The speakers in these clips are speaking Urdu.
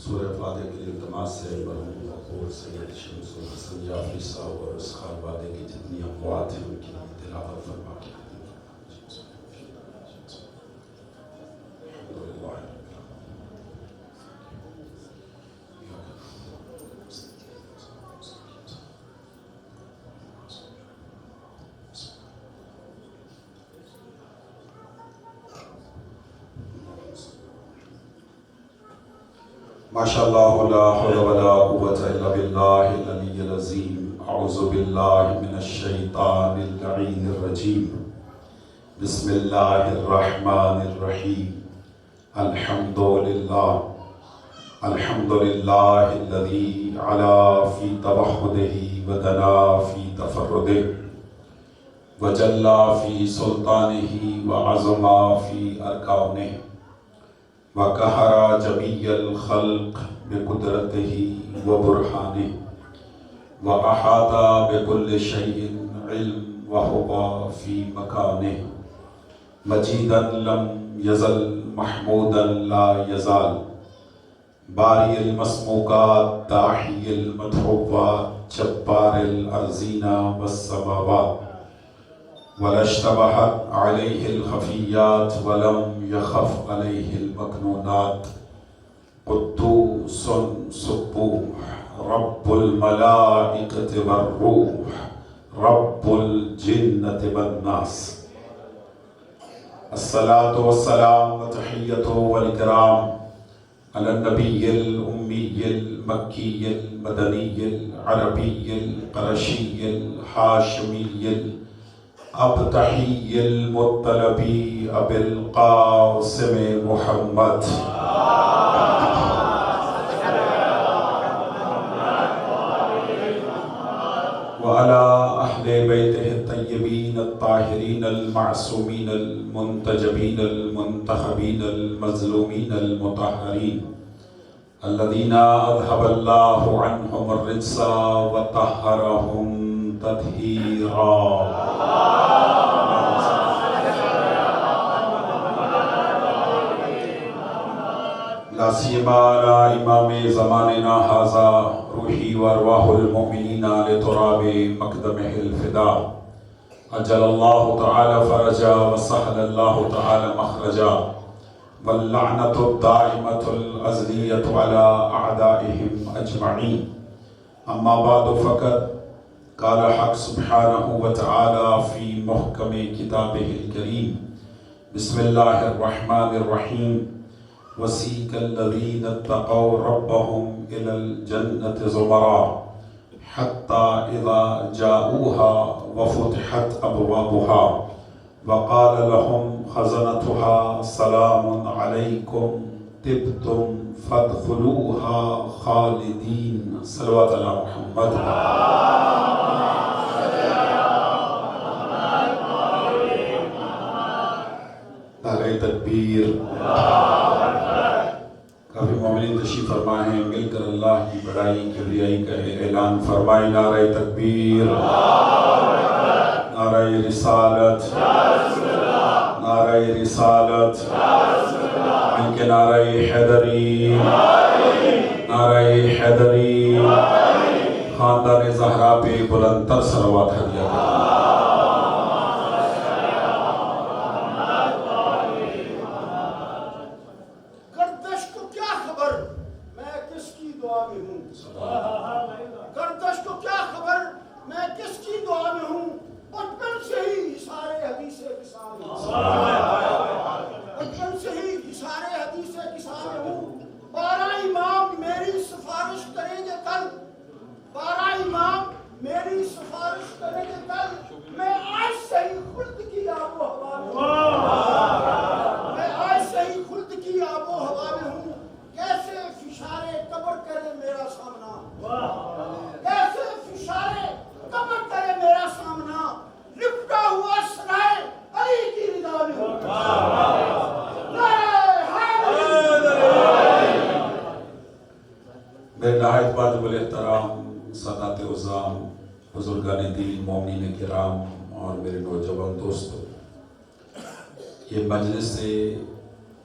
سورہ فاتحہ کے التماس سے مرحوم غفور سید شمس الحسن جعفری صاحب اور اس خانوادے کی جتنی اموات ہیں ان کی تلاوت فرما کے ماشاءاللہ لا حول ولا قوة الا باللہ العلی العظیم اعوذ باللہ من الشیطان اللعین الرجیم بسم اللہ الرحمن الرحیم الحمدللہ الذی علا فی توحدہ ودنا فی تفردہ وجلا فی سلطانہ وعظما فی ارکانہ وقہر جمیع الخلق بقدرتہ وبرہانہ واحاط بکل شیء علم وہو فی مکانہ مجیدا لم یزل محمودا لا یزال باری المسموکات داحی المدحوات جبار الارضین والسماوات ولا اشتبهت عليه الخفيات ولم يخف عليه المكنونات قدوس سبوح رب الملائكة والروح رب الجنة والناس الصلاة والسلام وتحية والكرام على النبي الأمي المكي المدني العربي القرشي الحاشمي ابتحی المطلبی ابی القاسم محمد وعلى اہل بیتہ الطیبین الطاہرین المعصومین المنتجبین المنتخبین المظلومین المطہرین الذین اذهب اللہ عنہم الرجس وطہرہم تطہیرا لا سیما علی امام زماننا ھذا روحی وارواح المؤمنین لتراب مقدمہ الفدا عجل اللہ تعالی فرجا وسہل اللہ تعالی مخرجا واللعنۃ الدائمۃ الازلیۃ علی اعدائہم اجمعین اما بعد فقط قال حق سبحانہ وتعالی فی محکم کتابہ الکریم بسم اللہ الرحمن الرحیم وسیق الذین اتقوا ربهم الی الجنة زمرا حتی اذا جاؤوها وفتحت ابوابها وقال لهم خزنتها سلام علیکم طبتم فادخلوها خالدین صلوات علی محمد نعرہ تکبیر کافی مومنین تشریف فرمائے ہیں مل کر اللہ کی بڑائی کبریائی کا اعلان فرمائے نعرہ تکبیر نعرہ رسالت نعرہ رسالت ان کے نعرہ حیدری نعرہ حیدری خاندان زہرا پہ بلندتر صلوات ہدیہ کریں نہایت واجب الاحترام سادات عظام بزرگان دین مومنین کرام اور میرے نوجوان دوستوں، یہ مجلس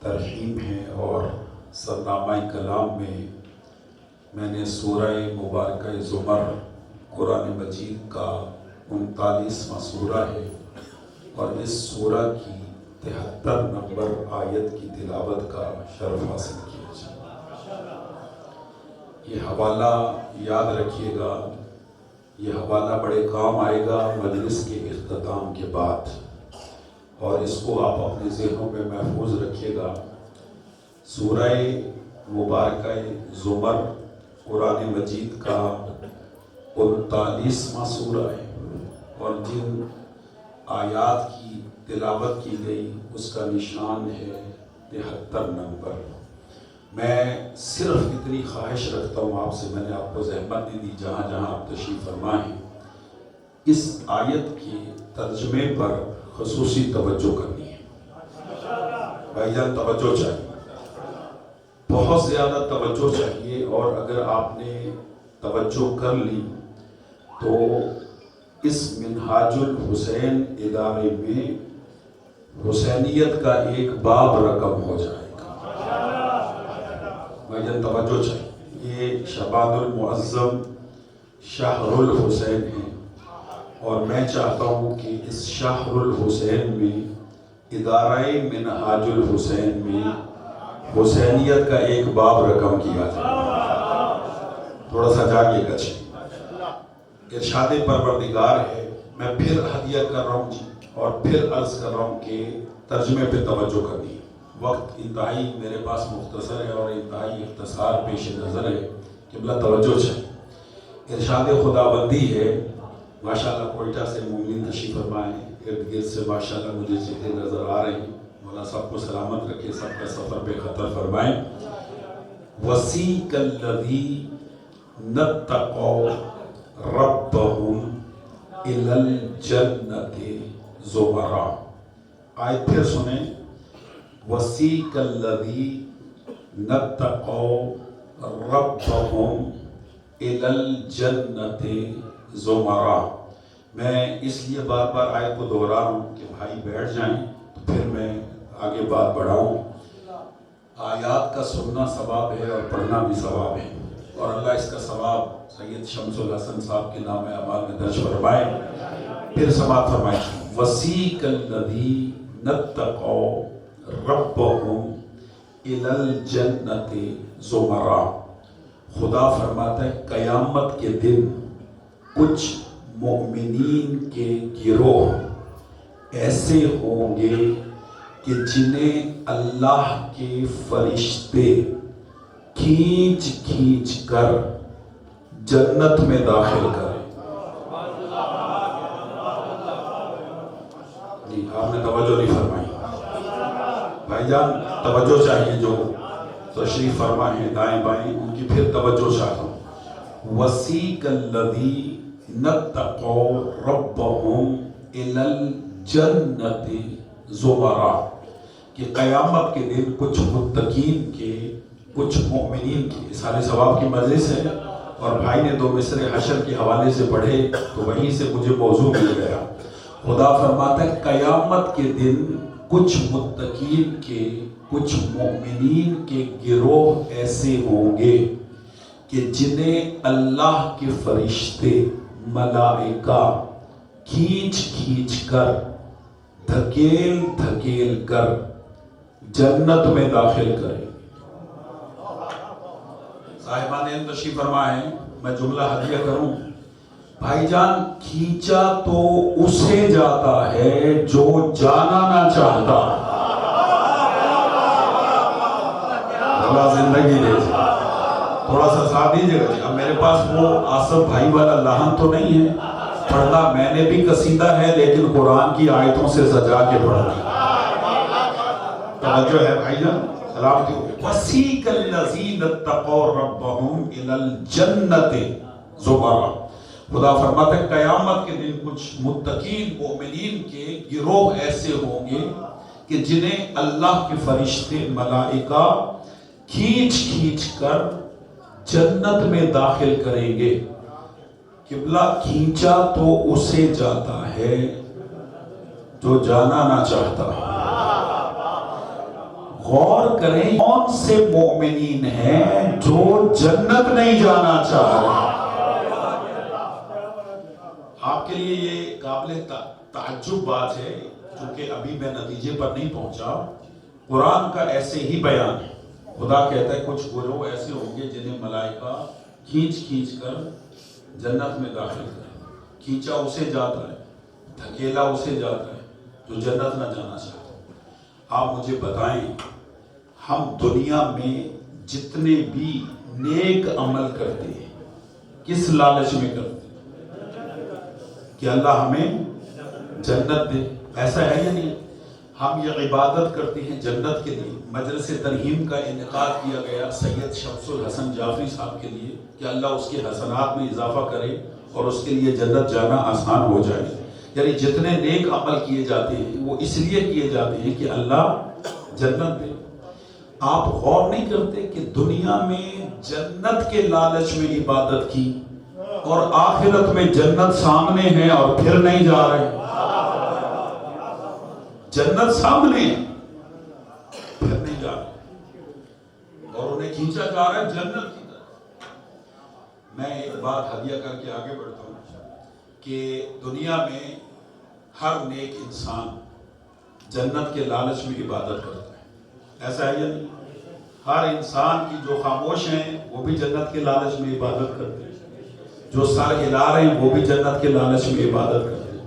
ترحیم ہے اور سرنامہ کلام میں میں نے سورہ مبارکہ زمر قرآن مجید کا 39واں سورہ ہے اور اس سورہ کی 73 نمبر آیت کی تلاوت کا شرف حاصل کیا جائے۔ یہ حوالہ یاد رکھیے گا، یہ حوالہ بڑے کام آئے گا مجلس کے اختتام کے بعد، اور اس کو آپ اپنے ذہنوں میں محفوظ رکھیے گا۔ سورہ مبارکہ زمر قرآن مجید کا 39واں سورہ ہے، اور جن آیات کی تلاوت کی گئی اس کا نشان ہے 73 نمبر۔ میں صرف اتنی خواہش رکھتا ہوں آپ سے، میں نے آپ کو زحمت نہیں دی، جہاں جہاں آپ تشریف فرما ہیں اس آیت کے ترجمے پر خصوصی توجہ کرنی ہے۔ بھائی جان توجہ چاہیے، بہت زیادہ توجہ چاہیے، اور اگر آپ نے توجہ کر لی تو اس منہاج الحسین ادارے میں حسینیت کا ایک باب رقم ہو جائے گا۔ بھائی جان توجہ چاہیے، یہ شبان المعظم شہر الحسین ہے، اور میں چاہتا ہوں کہ اس شہر الحسین میں ادارہ منہاج الحسین میں حسینیت کا ایک باب رقم کیا جائے۔ تھوڑا سا جاگیے گا جی، ارشاد پروردگار ہے۔ میں پھر ہدیہ کر رہا ہوں جی، اور پھر عرض کر رہا ہوں کہ ترجمے پہ توجہ کرنی ہے۔ وقت انتہائی میرے پاس مختصر ہے اور انتہائی اختصار پیش نظر ہے، قبلہ توجہ چاہیے۔ ارشاد خداوندی ہے، ماشاءاللہ کوئٹہ سے مومنین تشریف فرمائے ہیں، ارد گرد سے ماشاءاللہ مجھے چہرے نظر آ رہے ہیں، مولا سب کو سلامت رکھے، سب کا سفر بے خطر فرمائیں۔ وَسِیقَ الَّذِینَ اتَّقَوْا رَبَّهُمْ إِلَى الْجَنَّةِ زُمَرًا۔ آیت پھر سنیں، وَسِیقَ الَّذِینَ اتَّقَوْا رَبَّهُمْ إِلَى الْجَنَّةِ زُمَرًا۔ میں اس لیے بار بار آیت کو دوہرا رہا ہوں کہ بھائی بیٹھ جائیں تو پھر میں آگے بات بڑھاؤں۔ آیات کا سننا ثواب ہے اور پڑھنا بھی ثواب ہے، اور اللہ اس کا ثواب سید شمس الحسن صاحب کے نام اعمال میں درج فرمائے۔ پھر سماعت فرمائے، وَسِیقَ الَّذِینَ اتَّقَوْا رَبَّهُمْ إِلَى الْجَنَّةِ زُمَرًا۔ خدا فرماتا ہے قیامت کے دن کچھ مومنین کے گروہ ایسے ہوں گے کہ جنہیں اللہ کے فرشتے کھینچ کھینچ کر جنت میں داخل کریں۔ جی آپ نے توجہ نہیں فرمائی، بھائی جان توجہ چاہیے، جو تشریف فرما ہیں دائیں بائیں ان کی پھر توجہ چاہتا ہوں۔ وَسِیقَ الَّذِینَ اتَّقَوْا رَبَّهُمْ إِلَى الْجَنَّةِ زُمَرًا، کہ قیامت کے دن کچھ متقین کے، کچھ مومنین کے، سارے ثواب کی مجلس ہے، اور بھائی نے 2 مصرے حشر کے حوالے سے پڑھے تو وہیں سے مجھے موضوع مل گیا۔ خدا فرماتا ہے قیامت کے دن کچھ متقین کے، کچھ مومنین کے گروہ ایسے ہوں گے کہ جنہیں اللہ کے فرشتے ملائکہ کھینچ کھینچ کر، دھکیل دھکیل کر جنت میں داخل کریں۔ صاحبان تشریف فرما ہے، میں جملہ ہدیہ کروں۔ بھائی جان کھینچا تو اسے جاتا ہے جو جانا نہ چاہتا۔ اللہ زندگی دے، تھوڑا سا ساتھ دیجیے گا۔ اب میرے پاس وہ آصف بھائی والا لہن تو نہیں ہے، پڑھنا میں نے بھی قصیدہ ہے لیکن قرآن کی آیتوں سے سجا کے پڑھنا۔ توجہ ہے بھائی جان، سلامتی ہو۔ وَسِیقَ الَّذِینَ اتَّقَوْا رَبَّهُمْ إِلَى الْجَنَّةِ زُمَرًا۔ خدا فرماتا ہے قیامت کے دن کچھ متقین مومنین کے گروہ ایسے ہوں گے کہ جنہیں اللہ کے فرشتے ملائکہ کھینچ کھینچ کر جنت میں داخل کریں گے۔ قبلہ کھینچا تو اسے جاتا ہے جو جانا نہ چاہتا۔ غور کریں کون سے مومنین ہیں جو جنت نہیں جانا چاہ رہے. آپ کے لیے یہ قابل تعجب بات ہے، چونکہ ابھی میں نتیجے پر نہیں پہنچا. قرآن کا ایسے ہی بیان ہے. خدا کہتا ہے کچھ گروہ ایسے ہوں گے جنہیں ملائکہ کھینچ کھینچ کر جنت میں داخل کریں. کھینچا اسے جاتا ہے، دھکیلا اسے جاتا ہے جو جنت نہ جانا چاہتا. آپ مجھے بتائیں، ہم دنیا میں جتنے بھی نیک عمل کرتے ہیں کس لالچ میں کرتے ہیں؟ کہ اللہ ہمیں جنت دے. ایسا ہے یا نہیں؟ ہم یہ عبادت کرتے ہیں جنت کے لیے. مجلس ترہیم کا انعقاد کیا گیا سید شمس الحسن جعفری صاحب کے لیے کہ اللہ اس کے حسنات میں اضافہ کرے اور اس کے لیے جنت جانا آسان ہو جائے. یعنی جتنے نیک عمل کیے جاتے ہیں وہ اس لیے کیے جاتے ہیں کہ اللہ جنت دے. آپ غور نہیں کرتے کہ دنیا میں جنت کے لالچ میں عبادت کی اور آخرت میں جنت سامنے ہے اور پھر نہیں جا رہے. جنت سامنے ہے پھر نہیں جا رہے اور انہیں کھینچا جا رہا ہے جنت کی طرف. میں ایک بات ہدیہ کر کے آگے بڑھتا ہوں کہ دنیا میں ہر نیک انسان جنت کے لالچ میں عبادت کرتا ہے. ایسا ہے یا نہیں؟ ہر انسان کی جو خاموش ہیں وہ بھی جنت کے لالچ میں عبادت کرتے ہیں. جو سر ہلا رہے ہیں وہ بھی جنت کے لالچ میں عبادت کرتے ہیں.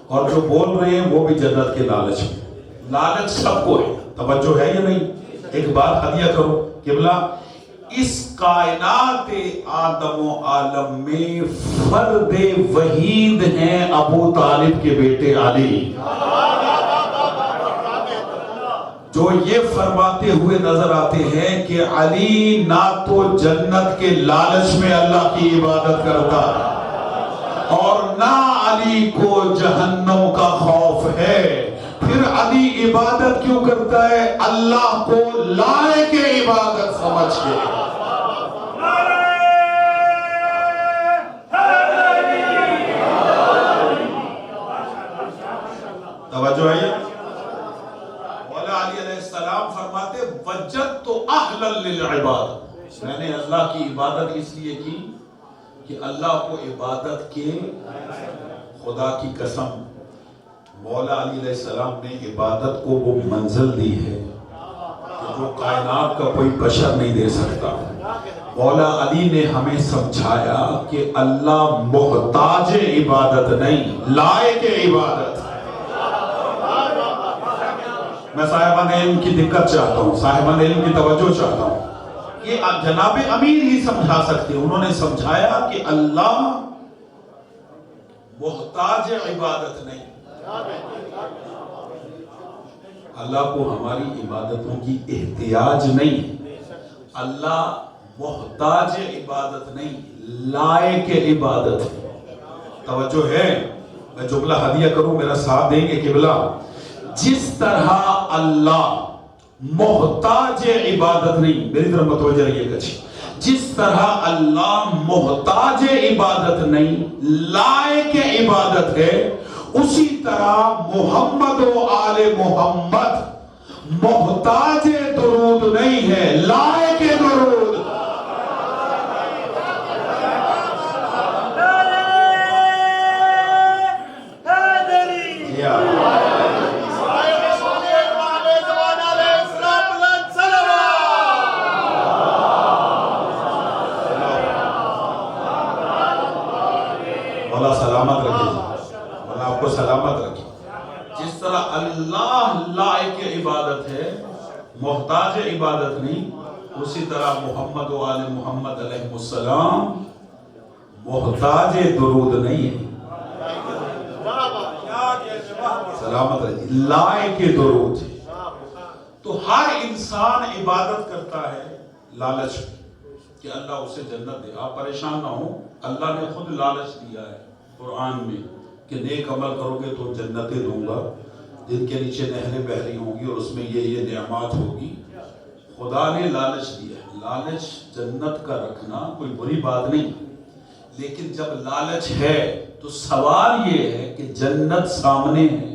اور جو بول رہے ہیں وہ بھی جنت کے لالچ میں. لالچ سب کو ہے. توجہ ہے یا نہیں؟ ایک بات ہدیہ کرو قبلہ، اس کائنات آدم و عالم میں فرد وحید ہیں ابو طالب کے بیٹے علی، جو یہ فرماتے ہوئے نظر آتے ہیں کہ علی نہ تو جنت کے لالچ میں اللہ کی عبادت کرتا اور نہ علی کو جہنم کا خوف ہے. پھر علی عبادت کیوں کرتا ہے؟ اللہ کو لائق عبادت سمجھ کے. توجہ ہے؟ مولا علی علیہ السلام فرماتے وجدت اہلا للعبادہ، میں نے اللہ کی عبادت اس لیے کی کہ اللہ کو عبادت کے خدا کی قسم مولا علی علیہ السلام نے عبادت کو وہ منزل دی ہے کہ جو کائنات کا کوئی بشر نہیں دے سکتا. مولا علی نے ہمیں سمجھایا کہ اللہ محتاج عبادت نہیں، لائق عبادت. میں صاحبان علم کی دقت چاہتا ہوں، صاحبان علم کی توجہ چاہتا ہوں. یہ جناب امیر ہی سمجھا سکتے. انہوں نے سمجھایا کہ اللہ محتاج عبادت نہیں. اللہ کو ہماری عبادتوں کی احتیاج نہیں. اللہ محتاج عبادت نہیں، لائق عبادت ہے. توجہ ہے؟ میں جملہ ہدیہ کروں، میرا ساتھ دیں گے قبلہ. جس طرح اللہ محتاج عبادت نہیں، میری طرف متوجہ رہیے گا، جس طرح اللہ محتاج عبادت نہیں لائق عبادت ہے، اسی طرح محمد و آل محمد محتاج درود نہیں ہے، لائق درود. سلامت رکھے، اللہ آپ کو سلامت رکھے. جس طرح اللہ لائق عبادت ہے، محتاج عبادت نہیں، اسی طرح محمد و آل محمد علیہ السلام محتاج درود نہیں ہے. سلامت رکھے، لائق درود. تو ہر انسان عبادت کرتا ہے لالچ کہ اللہ اسے جنت دے. آپ پریشان نہ ہوں، اللہ نے خود لالچ دیا ہے قرآن میں کہ نیک عمل کرو گے تو جنتیں دوں گا جن کے نیچے نہریں بہ رہی ہوں گی اور اس میں یہ نعمات ہوگی. خدا نے لالچ دیا ہے. لالچ جنت کا رکھنا کوئی بری بات نہیں، لیکن جب لالچ ہے تو سوال یہ ہے کہ جنت سامنے ہے.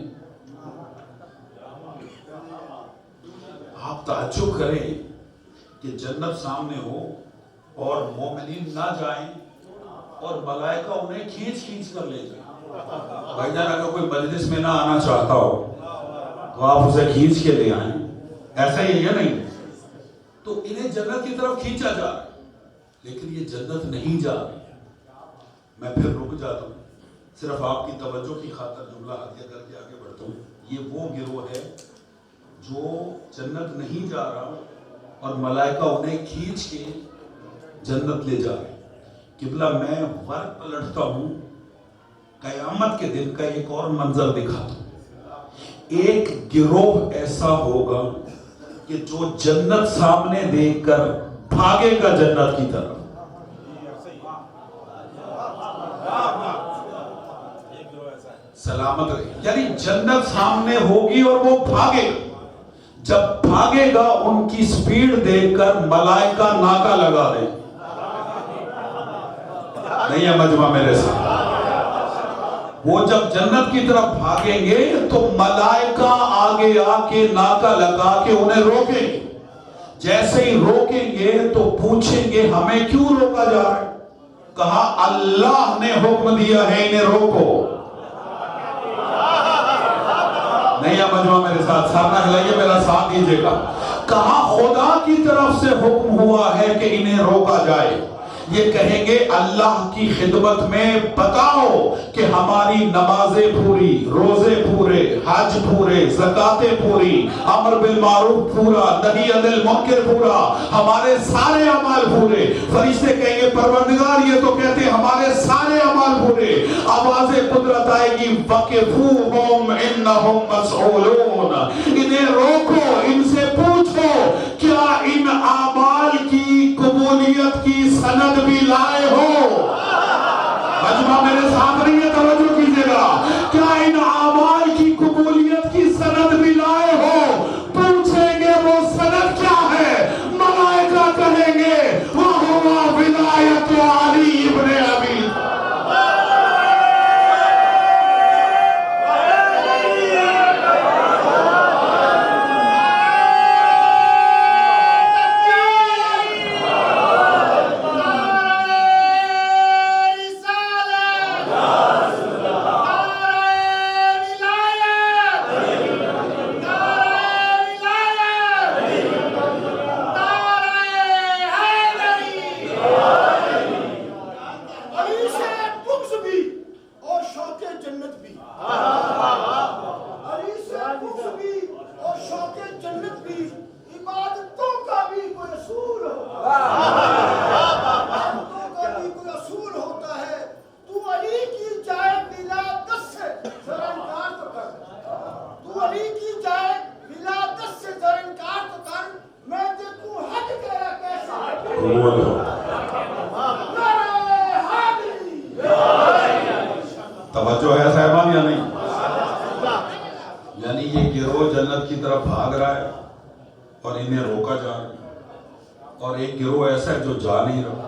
آپ تعجب تعجب کریں کہ جنت سامنے ہو اور مومنین نہ جائیں اور ملائکہ انہیں کھینچ کر لے جائیں. بھائی جان اگر کوئی مجلس میں نہ آنا چاہتا ہو تو آپ اسے کھینچ کے لے آئیں. ایسا ہی ہے یا نہیں؟ تو انہیں جنت کی طرف کھینچا جا رہا ہے لیکن یہ جنت نہیں جا رہی. میں پھر رک جاتا ہوں, صرف آپ کی توجہ کی خاطر جملہ ہدیہ کر کے آگے بڑھتا ہوں. یہ وہ گروہ ہے جو جنت نہیں جا رہا اور ملائکہ انہیں کھینچ کے جنت لے جا رہے. قبلہ میں ورق پلٹتا ہوں, قیامت کے دن کا ایک اور منظر دکھاتا ہوں. ایک گروہ ایسا ہوگا کہ جو جنت سامنے دیکھ کر بھاگے گا جنت کی طرف. سلامت رہے, یعنی جنت سامنے ہوگی اور وہ بھاگے گا. جب بھاگے گا ان کی سپیڈ دیکھ کر ملائکہ ناکا لگا دیں. نہیں ہے مجمع میرے ساتھ؟ وہ جب جنت کی طرف بھاگیں گے تو ملائکہ آگے آ کے ناکا لگا کے انہیں روکیں گے. جیسے ہی روکیں گے تو پوچھیں گے ہمیں کیوں روکا جا رہا ہے؟ کہا اللہ نے حکم دیا ہے انہیں روکو. نہیں ہے مجمع میرے ساتھ؟ سامنا ہلائیے, میرا ساتھ دیجیے گا. کہا خدا کی طرف سے حکم ہوا ہے کہ انہیں روکا جائے. یہ کہیں گے اللہ کی خدمت میں بتاؤ کہ ہماری نمازیں پوری, روزے پورے, حج پورے, زکاتیں پوری, امر بالمعروف پورا, نہی عن المنکر پورا, ہمارے سارے اعمال پورے. فرشتے کہیں گے پروردگار یہ تو کہتے ہمارے سارے اعمال پورے. آواز قدرت آئے گی وقفوہم انہم مسئولون. انہیں روکو, ان سے پوچھو کیا ان اعمال کی قبولیت کی سند بھی لائے ہو؟ مجمع میرے ساتھ نہیں ہے, توجہ کیجئے گا. کیا ان اعمال کی قبولیت کی سند بھی لائے ہو؟ پوچھیں گے وہ سند کیا ہے؟ ملائکہ کہیں گے وَهُوَ وِلَایَةُ عَلِی ابن ابی. توجہ ہے صاحبان یا نہیں؟ یعنی یہ گروہ جنت کی طرف بھاگ رہا ہے اور انہیں روکا جا رہا ہے, اور ایک گروہ ایسا ہے جو جا نہیں رہا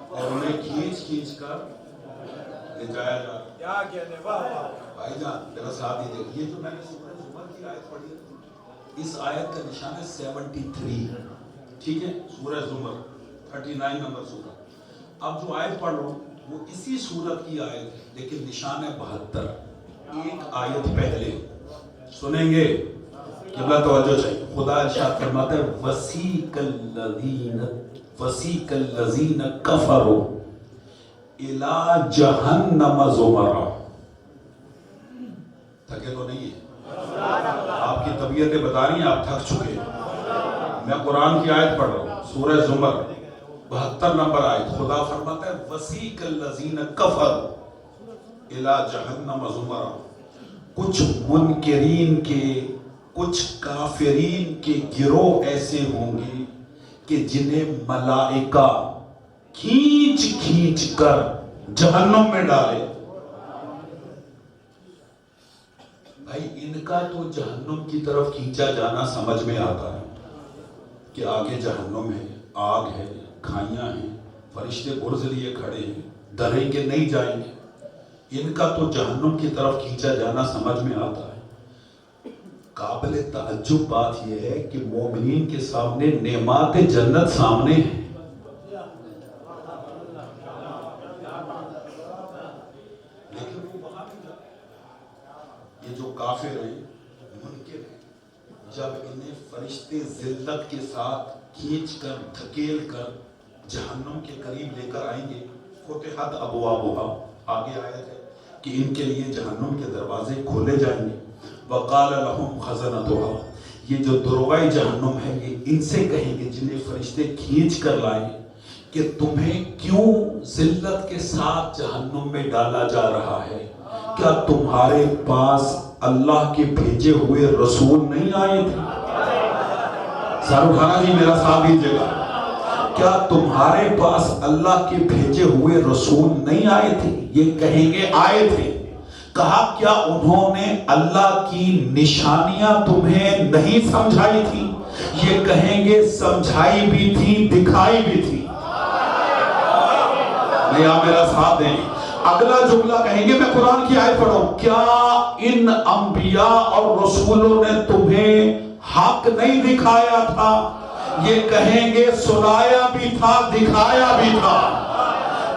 اور انہیں کھینچ کر لے جایا جا رہا ہے. بھائی جان میرا ساتھ ہی دیکھ, یہ جو میں نے سورہ زمر کی آیت پڑھی ہے, اس آیت کا نشان ہے 73. ٹھیک ہے, سورہ زمر 39 نمبر سورہ. اب جو آیت پڑھ رہا ہوں وہ اسی سورت کی آیت ہے لیکن نشان ہے 72. ایک آیت پہلے سنیں گے, قبلہ توجہ چاہیے. خدا ارشاد فرماتا ہے وَسِیقَ الَّذِينَ كَفَرُوا إِلَى جَهَنَّمَ زُمَرًا. تھکے تو نہیں ہے؟ آپ کی طبیعتیں بتا رہی ہیں آپ تھک چکے. میں قرآن کی آیت پڑھ رہا ہوں, سورہ زمر 72 نمبر آیت. خدا فرماتا ہے وَسِیقَ الَّذِينَ كَفَرُوا إِلَى جَهَنَّمَ زُمَرًا. کچھ منکرین کے, کچھ کافرین کے گروہ ایسے ہوں گے کہ جنہیں ملائکہ کھینچ کر جہنم میں ڈالے. بھائی ان کا تو جہنم کی طرف کھینچا جانا سمجھ میں آتا ہے کہ آگے جہنم ہے, آگ ہے, کھائیاں ہیں, فرشتے گرز لیے کھڑے ہیں, ڈریں گے نہیں جائیں گے. ان کا تو جہنم کی طرف کھینچا جانا سمجھ میں آتا ہے. قابل تعجب بات یہ ہے کہ مومنین کے سامنے نعمات جنت سامنے ہیں، لیکن وہ وہاں بھی جاتے۔ یہ جو کافر ہیں منکر ہیں، جب انہیں فرشتے ذلت کے ساتھ کھینچ کر دھکیل کر جہنم کے قریب لے کر آئیں گے، فتحت ابوابها، آگے آیت ہے کہ ان کے لیے جہنم کے دروازے کھولے جائیں گے، وقال لهم خزنتها، یہ جو دروازے جہنم ہے یہ ان سے کہیں گے جنہیں فرشتے کھینچ کر لائیں کہ تمہیں کیوں ذلت کے ساتھ جہنم میں ڈالا جا رہا ہے؟ کیا تمہارے پاس اللہ کے بھیجے ہوئے رسول نہیں آئے تھے؟ سر اٹھانا جی، میرا ساتھ دیجیے گا۔ کیا تمہارے پاس اللہ کے بھیجے ہوئے رسول نہیں آئے تھے؟ یہ کہیں گے آئے تھے۔ کہا کیا انہوں نے اللہ کی نشانیاں تمہیں نہیں سمجھائی تھی؟ یہ کہیں گے سمجھائی بھی تھی، دکھائی بھی تھی۔ نہیں، آپ میرا ساتھ دیں۔ اگلا جملہ کہیں گے، میں قرآن کی آیت پڑھوں، کیا ان انبیاء اور رسولوں نے تمہیں حق نہیں دکھایا تھا؟ یہ کہیں گے سنایا بھی تھا، دکھایا بھی تھا۔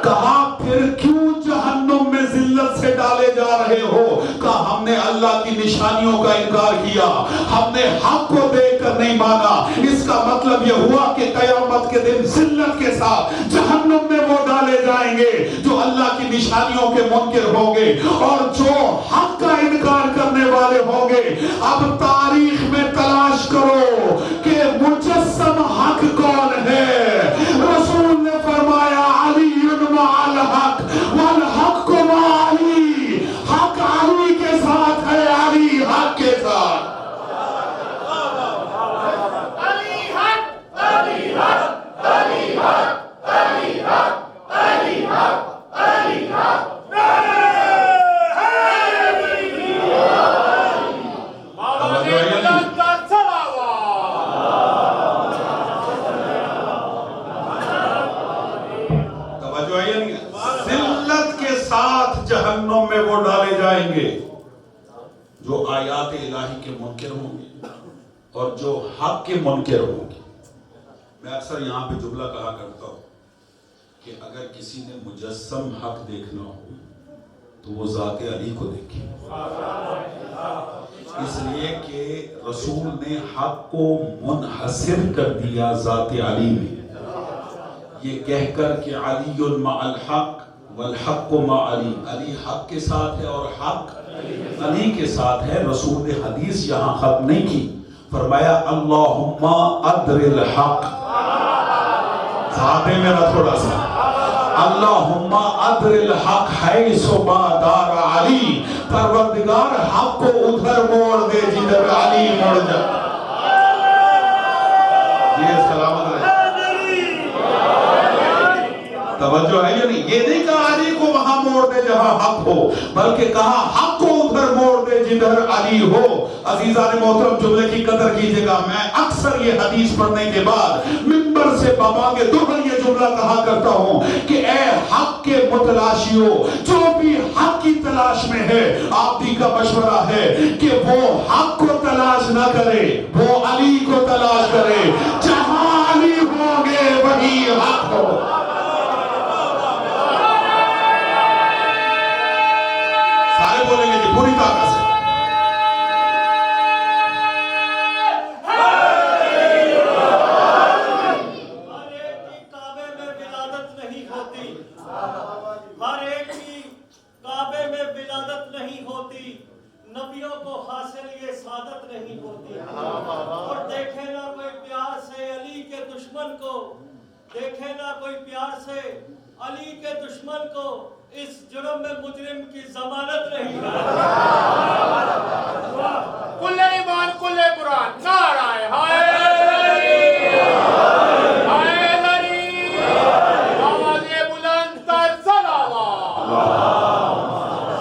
کہا پھر کیوں جہنم میں ذلت سے ڈالے جا رہے ہو؟ کہا ہم نے اللہ کی نشانیوں کا انکار کیا، ہم نے حق کو دیکھ کر نہیں مانا۔ اس کا مطلب یہ ہوا کہ قیامت کے دن ذلت کے ساتھ جہنم میں وہ ڈالے جائیں گے جو اللہ کی نشانیوں کے منکر ہوں گے اور جو حق کا انکار کرنے والے ہوں گے۔ اب تاریخ میں تلاش کرو کہ مجسم حق کون ہے۔ رسول نے فرمایا علی مع الحق والحق مع علی، حق علی کے ساتھ ہے، علی حق کے ساتھ۔ علی حق، علی حق، علی حق، علی حق، علی حق، علی حق۔ جہنم میں وہ ڈالے جائیں گے جو آیات الہی کے منکر ہوں گے اور جو حق کے منکر ہوں گے۔ میں اکثر یہاں پہ جملہ کہا کرتا ہوں کہ اگر کسی نے مجسم حق دیکھنا ہو تو وہ ذات علی کو دیکھے، اس لیے کہ رسول نے حق کو منحصر کر دیا ذات علی میں، یہ کہہ کر کہ علی مع الحق والحق مع علی، علی حق کے ساتھ ہے اور حق علی کے ساتھ ہے۔ رسول نے حدیث یہاں ختم نہیں کی، فرمایا اللہم ادر الحق، صحابے میرا تھوڑا سا، اللہم ادر الحق حیث ما دار علی، پروردگار حق کو ادھر موڑ دے جدھر علی موڑ جائے۔ یہ سلامت رہے، توجہ ہے یا نہیں؟ یہ نہیں کہا علی کو وہاں موڑ دے جہاں حق ہو، بلکہ کہا حق کو ادھر موڑ دے جدھر علی ہو۔ عزیزان محترم، جملے کی قدر کیجئے گا۔ میں اکثر یہ حدیث پڑھنے کے بعد منبر سے بابا کے دوبر یہ جملہ کہا کرتا ہوں کہ اے حق کے متلاشیوں، جو بھی حق کی تلاش میں ہے، آپ دی کا مشورہ ہے کہ وہ حق کو تلاش نہ کرے، وہ علی کو تلاش کرے۔ جہاں علی ہوں گے وہی حق ہو۔ بولیں گے جی پوری طاقت سے، ہر ایک کی کعبے میں ولادت نہیں ہوتی، ہر ایک کی کعبے میں ولادت نہیں ہوتی، نبیوں کو حاصل یہ سعادت نہیں ہوتی۔ اور دیکھے نہ کوئی پیار سے علی کے دشمن کو، دیکھے نہ کوئی پیار سے علی کے دشمن کو، اس جرم میں مجرم کی ضمانت نہیں ہے۔ کل ایمان کل قرآن، نعرہ حیدری، حیدری، آواز بلند تر صلوات۔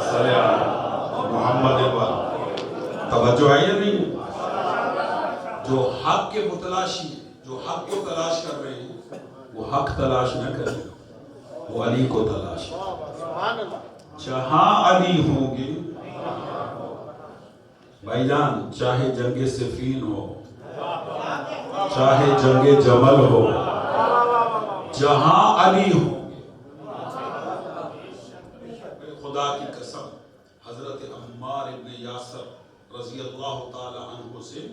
صلی اللہ محمد وآلہ۔ توجہ ہے یا نہیں؟ جو حق کے متلاشی ہیں، جو حق کو تلاش کر رہے ہیں، وہ حق تلاش نہ کریں، وہ علی کو تلاش کریں۔ جہاں علی ہوں گے بھائی جان چاہے جنگ صفین ہو، چاہے جنگ جمل ہو، جہاں علی ہوں گے، خدا کی قسم حضرت عمار ابن یاسر رضی اللہ تعالی عنہ سے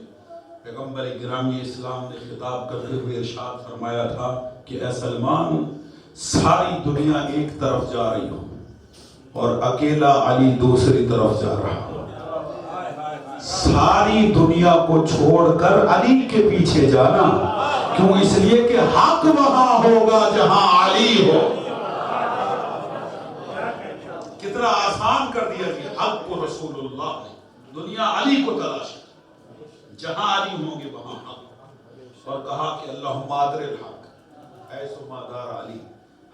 پیغمبر گرامی اسلام نے خطاب کرتے ہوئے ارشاد فرمایا تھا کہ اے سلمان، ساری دنیا ایک طرف جا رہی ہو اور اکیلا علی دوسری طرف جا رہا، ساری دنیا کو چھوڑ کر علی کے پیچھے جانا، کیوں؟ اس لیے کہ حق وہاں ہوگا جہاں علی ہو۔ کتنا آسان کر دیا کہ حق کو رسول اللہ نے، دنیا علی کو تلاش کر، جہاں علی ہوں گے وہاں حق، اور کہا کہ اللہم ادر الحق ایسو ما دار علی،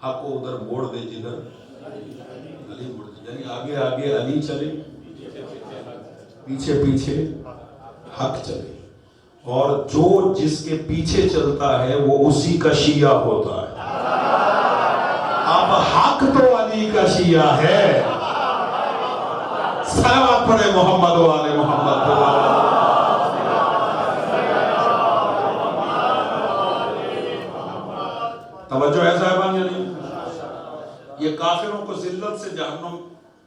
حق کو ادھر موڑ دے جدھر علی موڑ دے، یعنی آگے آگے علی چلے، پیچھے پیچھے حق چلے، اور جو جس کے پیچھے چلتا ہے وہ اسی کا شیعہ ہوتا ہے۔ اب حق تو علی کا شیعہ ہے، صلوات پڑھے محمد و آل محمد۔ توجہ ہے صاحبان؟ یعنی یہ کافروں کو ذلت سے جہنم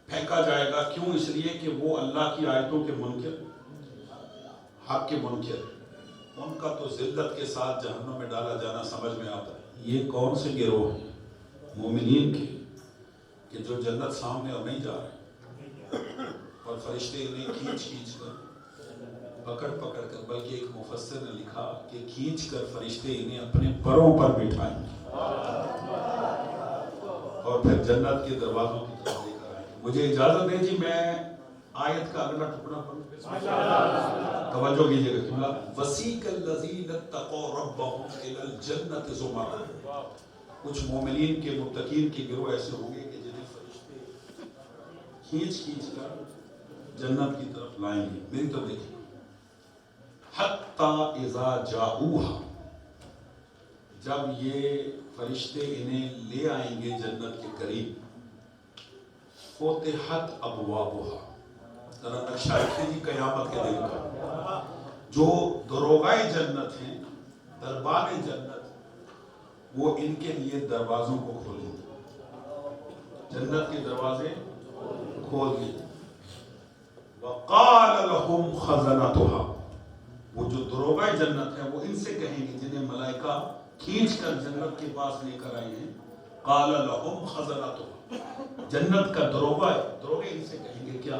پھینکا جائے گا، کیوں؟ اس لیے کہ وہ اللہ کی آیتوں کے منکر، حق کے منکر، ان کا تو ذلت کے ساتھ جہنم میں ڈالا جانا سمجھ میں آتا ہے۔ یہ کون سے گروہ ہیں؟ مومنین کے، کہ جو جنت سامنے اور نہیں جا رہے، اور فرشتے انہیں کھینچ کھینچ کر پکڑ پکڑ کر، بلکہ ایک مفسر نے لکھا کہ کھینچ کر فرشتے انہیں اپنے پروں پر بٹھائیں گے اور پھر جنت کے دروازوں کی طرف لے کر آئیں گے۔ مجھے اجازت دیں جی، میں آیت کا اگلا ٹکڑا پڑھوں۔ توجہ کیجئے گا قبلہ۔ وَسِیقَ الَّذِینَ اتَّقَوْا رَبَّهُمْ إِلَى الْجَنَّةِ زُمَرًا، کچھ مومنین کے، متقین کے گروہ ایسے ہوں گے کہ جنہیں فرشتے کھینچ کھینچ کر جنت کی طرف لائیں گے۔ میری طرف دیکھیں، حَتَّى إِذَا جَاءُوهَا، جب یہ فرشتے انہیں لے آئیں گے جنت کے قریب، فُتِحَتْ أَبْوَابُهَا، ذرا نقشہ رکھیں جی قیامت کے دن کا، جو دروغائے جنت ہیں، دربان جنت، وہ ان کے لیے دروازوں کو کھولیں گے، جنت کے دروازے کھول دیے۔ وَقَالَ لَهُمْ خَزَنَتُهَا، وہ جو دروغائے جنت ہیں وہ ان سے کہیں گے، جنہیں ملائکہ کھینچ کر جنت کے پاس لے کر آئے ہیں، قَالَ لَهُمْ خَزَنَتُهَا، جنت کا دروغے ان سے کہیں گے کیا؟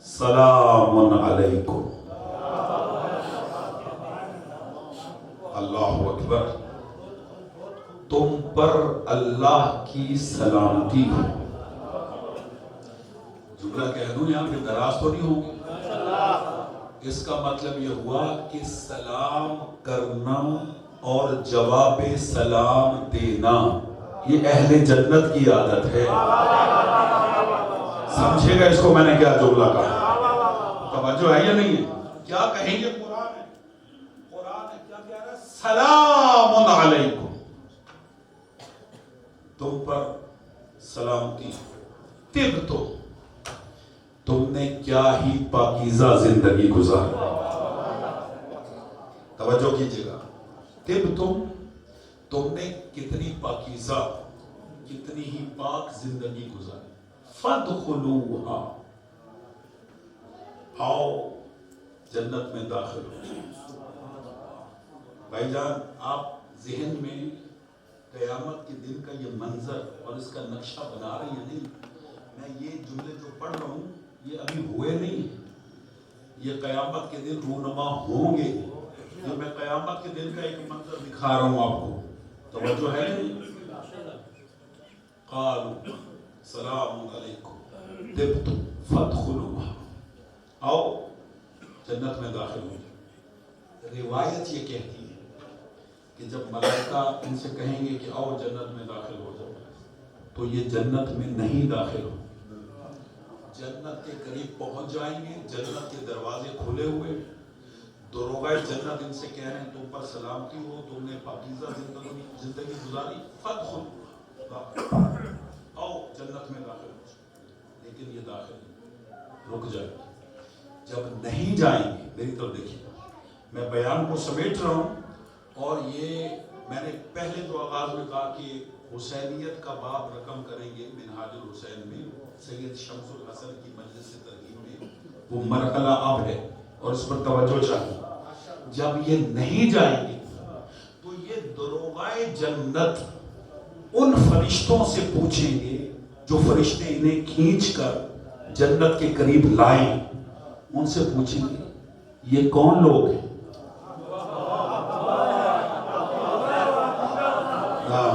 سلام علیکم۔ اللہ اکبر، تم پر اللہ کی سلامتی ہو۔ جملہ کہہ دوں یہاں پہ دراز تو نہیں ہوگی، اس کا مطلب یہ ہوا کہ سلام کرنا اور جواب سلام دینا یہ اہل جنت کی عادت ہے۔ سمجھے گا اس کو میں نے کیا جملہ کہا؟ توجہ ہے یا نہیں ہے؟ کیا کہیں گے؟ قرآن نے کیا کہہ رہا ہے؟ سلام علیکم، تم پر سلامتی، طب تم نے کیا ہی پاکیزہ زندگی گزاری۔ توجہ کیجئے گا، طب تم نے کتنی پاکیزہ، کتنی ہی پاک زندگی گزاری۔ فَادْخُلُوهَا، آؤ جنت میں داخل ہو۔ بھائی جان آپ ذہن میں قیامت کے دن کا یہ منظر اور اس کا نقشہ بنا رہے ہیں نہیں؟ میں یہ جملے جو پڑھ رہا ہوں یہ ابھی ہوئے نہیں ہیں، یہ قیامت کے دن رونما ہوں گے۔ جو میں قیامت کے دن کا ایک منظر دکھا رہا ہوں آپ کو، توجہ ہے نہیں؟ قالوا سلام علیکم طبتم فادخلوها، آؤ جنت میں داخل ہو جائے۔ روایت یہ کہتی ہے کہ جب ملائکہ ان سے کہیں گے کہ آؤ جنت میں داخل ہو جاؤ، تو یہ جنت میں نہیں داخل ہو، جنت کے قریب پہنچ جائیں گے، جنت کے دروازے کھلے ہوئے، دروغائے جنت ان سے کہہ رہے ہیں تم پر سلامتی ہو، تم نے پاکیزہ زندگی گزاری، فادخلوها، آؤ جنت میں داخل ہو جائے۔ لیکن یہ داخل رک جائے، جب نہیں جائیں گے، میری طرف دیکھیے، میں بیان کو سمیٹ رہا ہوں، اور یہ میں نے پہلے تو آغاز میں کہا کہ حسینیت کا باب رقم کریں گے منہاج الحسین میں، سید شمس الحسن کی مجلس ترغیب میں، وہ مرحلہ اب ہے اور اس پر توجہ چاہیے۔ جب یہ نہیں جائیں گے تو یہ دروغائے جنت ان فرشتوں سے پوچھیں گے جو فرشتے انہیں کھینچ کر جنت کے قریب لائیں، ان سے پوچھیں گے یہ کون لوگ ہیں؟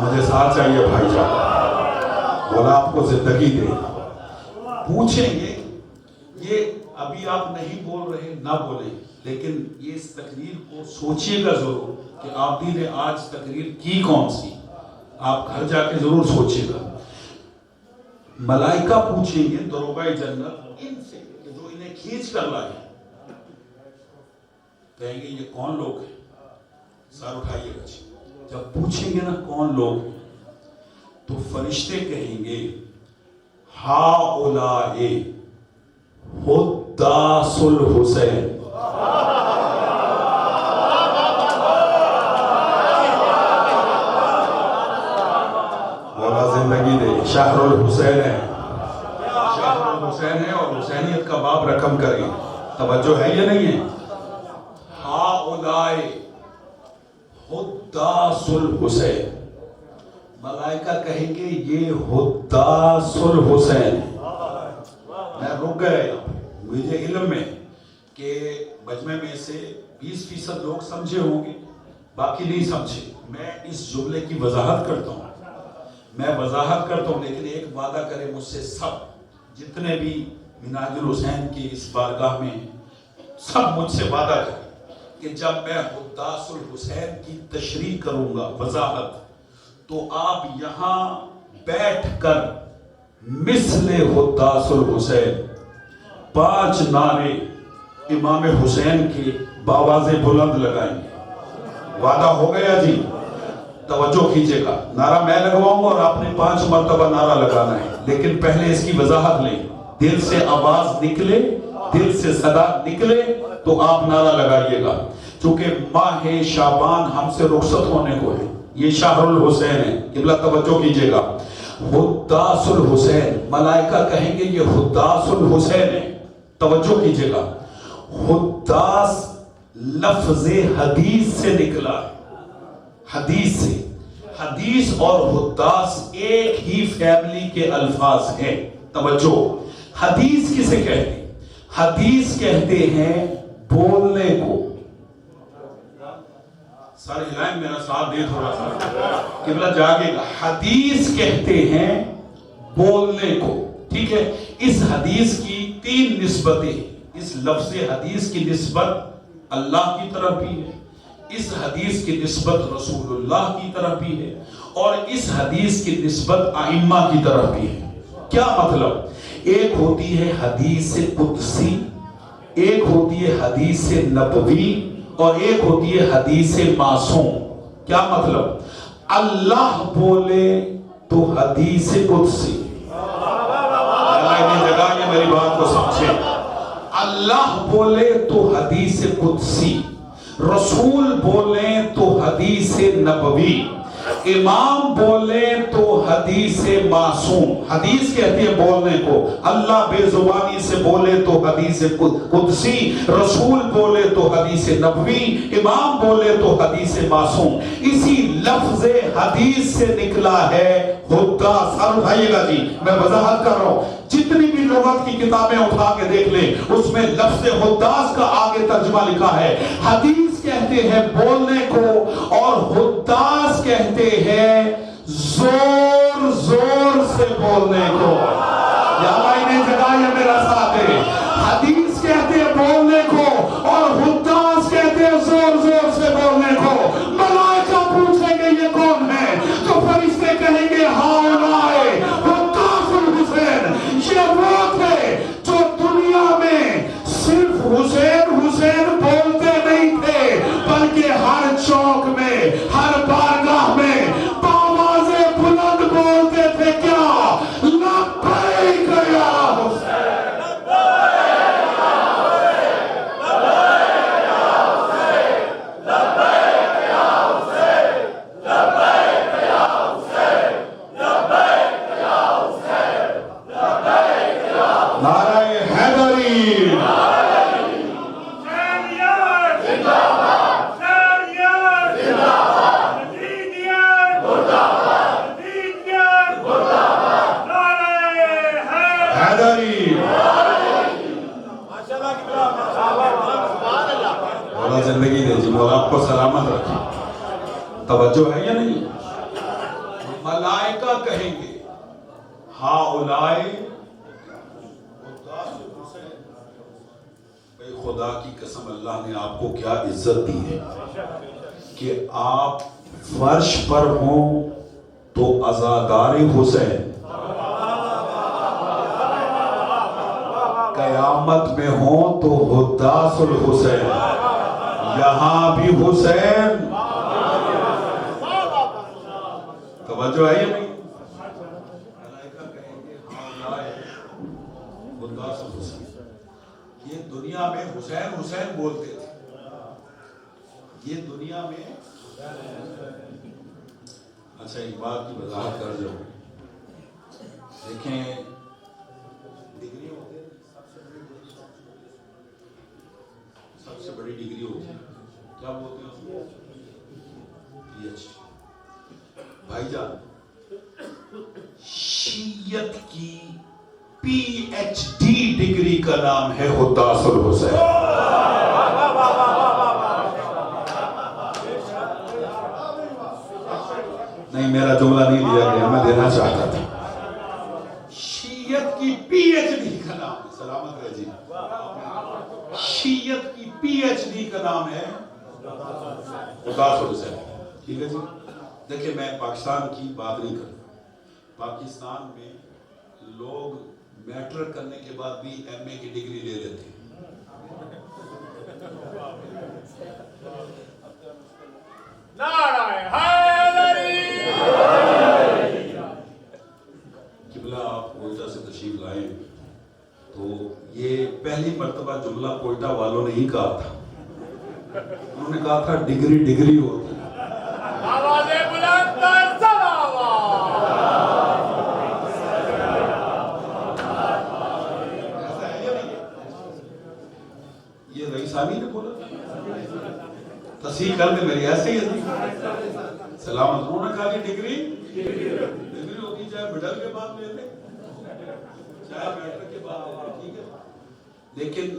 مجھے ساتھ چاہیے بھائی جان، مولا آپ کو زندگی دے۔ پوچھیں گے، یہ ابھی آپ نہیں بول رہے، نہ بولیں، لیکن یہ اس تقریر کو سوچئے گا ضرور کہ آپ نے آج تقریر کی کون سی، آپ گھر جا کے ضرور سوچئے گا۔ ملائکہ پوچھیں گے دروغۂ جنت ان سے جو انہیں کھینچ کر لائے، کہیں گے یہ کون لوگ ہیں؟ سر اٹھائیے گا۔ جب پوچھیں گے نا کون لوگ ہیں تو فرشتے کہیں گے ہؤلاء حداث الحسین، مولا زندگی دے، شہر الحسین ہے، شہر الحسین ہے، اور حسینیت کا باب رقم کریں، توجہ ہے یا نہیں ہے؟ ہؤلاء حداث الحسین، ملائکہ کہیں گے یہ حداث الحسین ہے۔ میں رک گیا، مجھے علم ہے کہ مجمع میں سے 20% لوگ سمجھے ہوں گے، باقی نہیں سمجھے۔ میں اس جملے کی وضاحت کرتا ہوں، لیکن ایک وعدہ کرے مجھ سے سب، جتنے بھی منہاج الحسین کی اس بارگاہ میں، سب مجھ سے وعدہ کریں کہ جب میں حداث الحسین کی تشریح کروں گا، وضاحت، تو آپ یہاں بیٹھ کر مثل حداث الحسین 5 نعرے امام حسین کے باواز بلند لگائیں گے۔ وعدہ ہو گیا جی؟ توجہ کیجئے گا، نعرہ میں لگواؤں گا اور آپ نے 5 مرتبہ نعرہ لگانا ہے، لیکن پہلے اس کی وضاحت لیں، دل سے آواز نکلے، دل سے صدا نکلے تو آپ نعرہ لگائیے گا، چونکہ ماہ شعبان ہم سے رخصت ہونے کو ہے، یہ شہر الحسین ہے، قبلہ توجہ کیجئے گا۔ حداث الحسین، ملائکہ کہیں گے یہ حداث الحسین ہے، توجہ کیجئے گا۔ حداث لفظ حدیث سے نکلا ہے، حدیث سے، حدیث اور حداث ایک ہی فیملی کے الفاظ ہیں، توجہ۔ حدیث کسے کہتے ہیں؟ حدیث کہتے ہیں بولنے کو، سارے ہلائیں میرا ساتھ دے تھوڑا سا، قبلہ جاگے گا۔ حدیث کہتے ہیں بولنے کو، ٹھیک ہے؟ اس حدیث کی 3 نسبتیں، اس لفظ حدیث کی نسبت اللہ کی طرف بھی ہے، اس حدیث کی نسبت رسول اللہ کی طرف بھی ہے، اور اس حدیث کی نسبت ائمہ کی طرف بھی ہے۔ کیا مطلب؟ ایک ہوتی ہے حدیث قدسی، ایک ہوتی ہے حدیث نبوی، اور ایک ہوتی ہے حدیث معصوم۔ کیا مطلب؟ اللہ بولے تو حدیث قدسی، اللہ جگہ یہ میری بات کو سمجھے، اللہ بولے تو حدیث قدسی، رسول بولیں تو حدیث نبوی، امام بولیں تو حدیث معصوم۔ حدیث کہتی ہے بولنے کو، اللہ بے زبانی سے بولے تو حدیث قدسی، رسول بولے تو حدیث نبوی، امام بولے تو حدیث معصوم۔ اسی لفظ حدیث سے نکلا ہے حداث۔ سر اٹھائیے گا جی، میں وضاحت کر رہا ہوں، جتنی بھی لغت کی کتابیں اٹھا کے دیکھ لیں، اس میں لفظ حداث کا آگے ترجمہ لکھا ہے۔ حدیث کہتے ہیں بولنے کو، اور حداث کہتے ہیں زور زور سے بولنے کو۔ یا اللہ انہیں جگہ یہ میرا ساتھ ہے، حدیث کہتے ہیں بولنے کو، اور حداث کہتے ہیں زور زور سے بولنے کو۔ ملائکہ پوچھیں گے یہ کون ہے، تو فرشتے کہیں گے ہؤلاء حداث الحسین، یہ وہ تھے جو دنیا میں صرف حسین حسین بولتے نہیں تھے، بلکہ ہر چوک میں، ہر بارگاہ میں باواز بلند بولتے تھے، کیا؟ لبیک یا حسین، توجہ ہے یا نہیں؟ ملائکہ کہیں گے ہاؤلائے بھئی خدا کی قسم اللہ نے آپ کو کیا عزت دی ہے کہ آپ فرش پر ہوں تو عزادار حسین، قیامت میں ہوں تو حداث الحسین، یہاں بھی حسین. توجہ ہے یا نہیں؟ یہ دنیا میں حسین حسین بولتے تھے، یہ دنیا میں. اچھا ایک بات کی وضاحت کر دوں، دیکھیں ڈگری ہوتی ہے، سب سے بڑی ڈگری ہوتی ہے، کیا بولتے ہیں اس کو؟ P H D. بھائی جان شیعت کی پی ایچ ڈی ڈگری کا نام ہے حداث الحسین. نہیں میرا جملہ نہیں لیا گیا، میں دینا چاہتا تھا. شیعت کی پی ایچ ڈی کا نام ہے، سلامت رہے جی، شیعت کی پی ایچ ڈی کا نام ہے حداث الحسین. ٹھیک ہے جی. دیکھیں میں پاکستان کی بات نہیں کرتا، پاکستان میں لوگ میٹرک کرنے کے بعد بھی ایم اے کی ڈگری لے لیتے ہیں. نعرہ حیدری. قبلہ آپ کوئٹہ سے تشریف لائیں تو یہ پہلی مرتبہ جملہ کوئٹہ والوں نے ہی کہا تھا. انہوں نے کہا تھا ڈگری ڈگری ہوتی ہے. آوازیں بلند کر سلاوات. یہ رئیس عامی نے بولا تصحیح کر دے میری ایسے ہی ہے. سلامت. انہوں نے کہا کہ ڈگری ڈگری ہوتی چاہے مڈل کے بعد لے لے چاہے میٹرک کے بعد لے لے. ٹھیک ہے. لیکن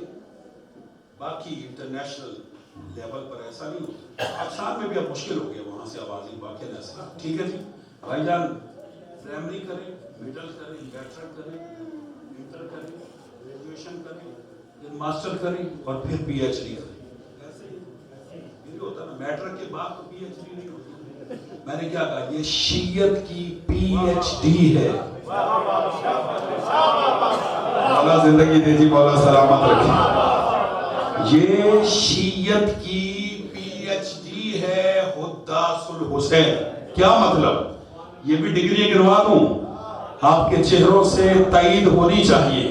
باقی انٹرنیشنل لیول پر ایسا نہیں ہوتا. پاکستان میں بھی اب مشکل ہو گیا وہاں سے آوازیں باقی ایسا. ٹھیک ہے جی. بھائی جان پرائمری کریں، مڈل کریں، میٹرک کریں، انٹر کریں، گریجویشن کریں، پھر ماسٹر کریں اور پھر پی ایچ ڈی کریں. ایسے ہی ہوتا نا. میٹرک کے بعد تو پی ایچ ڈی نہیں ہوتی. میں نے کیا کہا یہ شیعت کی پی ایچ ڈی ہے. مولا زندگی دے جی، مولا سلامت رکھے. یہ شیعت کی پی ایچ ڈی ہے حداث الحسین. کیا مطلب؟ یہ بھی ڈگری گنوا دوں آپ کے چہروں سے تائید ہونی چاہیے.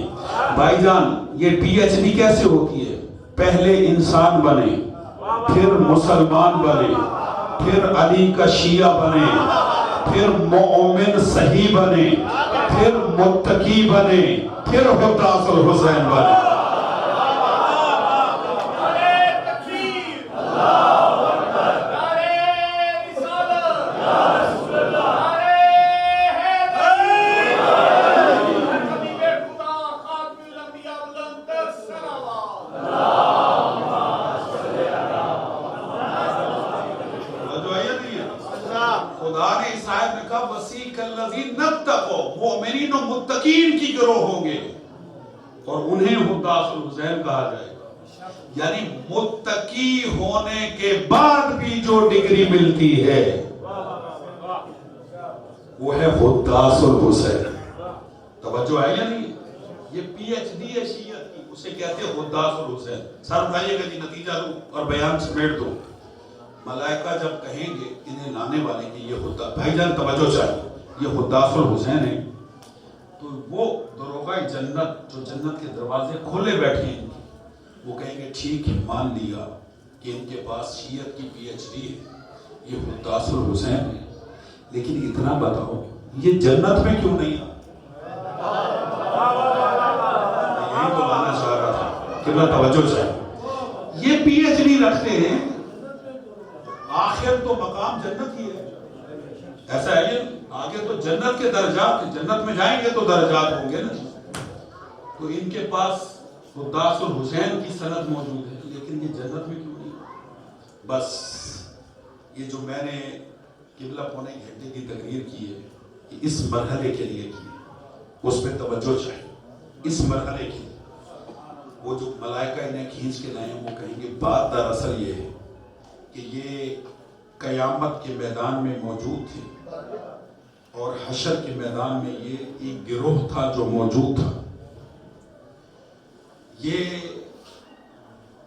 بھائی جان یہ پی ایچ ڈی کیسے ہوتی ہے؟ پہلے انسان بنے، پھر مسلمان بنے، پھر علی کا شیعہ بنے، پھر مومن صحیح بنے، پھر متقی بنے، پھر حداث الحسین بنے. خدا نے اس آیت میں کہا وسیق الذین اتقوا، مومنین و متقین کی گروہ ہوں گے اور انہیں حداث الحسین کہا جائے گا. یعنی متقی ہونے کے بعد بھی جو ڈگری ملتی ہے وہ ہے حداث الحسین. توجہ ہے یا نہیں؟ یہ پی ایچ ڈی ہے شیعت کی، اسے کہتے ہیں حداث الحسین. سر اٹھائیے گا جی، نتیجہ دوں اور بیان سمیٹ دوں. ملائکہ جب کہیں گے انہیں لانے والے کہ یہ حداث، بھائی جان توجہ چاہیے، یہ حداث الحسین ہے، تو وہ دروغہ جنت جو جنت کے دروازے کھولے بیٹھے ہیں وہ کہیں گے ٹھیک ہے مان لیا کہ ان کے پاس شیعت کی پی ایچ ڈی ہے، یہ حداث الحسین ہے، لیکن اتنا بتاؤ یہ جنت میں کیوں نہیں آ؟ یہی تو لانا چاہ رہا تھا. کتنا توجہ چاہیے. یہ پی ایچ ڈی رکھتے ہیں، آخر تو مقام جنت ہی ہے. ایسا ہے یہ آگے تو جنت کے درجات، جنت میں جائیں گے تو درجات ہوں گے نا. تو ان کے پاس حداث الحسین کی سند موجود ہے، لیکن یہ جنت میں کیوں نہیں؟ بس یہ جو میں نے قبلہ پونے گھنٹے کی تقریر کی ہے کہ اس مرحلے کے لیے کی ہے، اس پہ توجہ چاہیے، اس مرحلے کی۔ وہ جو ملائکہ انہیں کھینچ کے لائے ہیں وہ کہیں گے بات دراصل یہ ہے کہ یہ قیامت کے میدان میں موجود تھے اور حشر کے میدان میں یہ ایک گروہ تھا جو موجود تھا۔ یہ